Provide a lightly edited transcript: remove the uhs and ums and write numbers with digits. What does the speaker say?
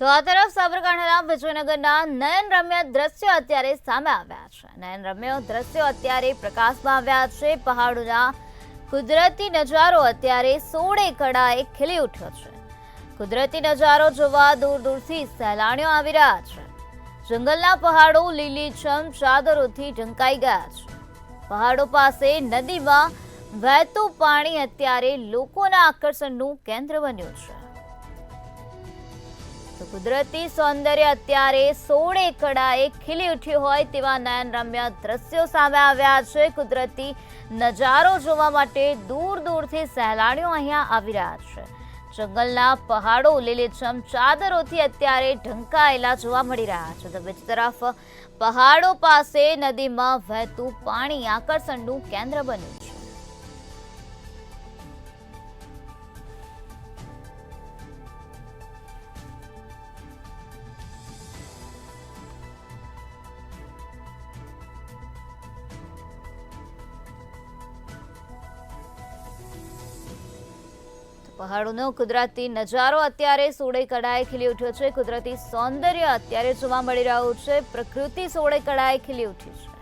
તો આ તરફ સાબરકાંઠાના વિજયનગરના નયનરમ્ય દ્રશ્યો અત્યારે સામે આવ્યા છે। નયનરમ્ય દ્રશ્યો અત્યારે પ્રકાશમાં આવ્યા છે। પહાડોના કુદરતી નજારો અત્યારે સોળે કળાએ ખીલી ઉઠ્યો છે। કુદરતી નજારો જોવા દૂર દૂરથી સહેલાણીઓ આવી રહ્યા છે। જંગલના પહાડો લીલીછમ ચાદરોથી ઢંકાઈ ગયા છે। પહાડો પાસે નદીમાં વહેતું પાણી અત્યારે લોકોના આકર્ષણનું કેન્દ્ર બન્યું છે। તો કુદરતી સૌંદર્ય અત્યારે સોળે કળાએ ખીલી ઉઠ્યું હોય તેવા નયનરમ્ય દ્રશ્યો સામે આવ્યા છે। કુદરતી નજારો જોવા માટે દૂર દૂરથી સહેલાણીઓ અહીંયા આવી રહ્યા છે। જંગલના પહાડો લીલીછમ ચાદરોથી અત્યારે ઢંકાયેલા જોવા મળી રહ્યા છે। તો બીજી તરફ પહાડો પાસે નદીમાં વહેતું પાણી આકર્ષણનું કેન્દ્ર બન્યું છે। પહાડોનો કુદરતી નજારો અત્યારે સોળે કળાએ ખીલી ઉઠ્યો છે। કુદરતી સૌંદર્ય અત્યારે જોવા મળી રહ્યું છે। પ્રકૃતિ સોળે કળાએ ખીલી ઉઠી છે।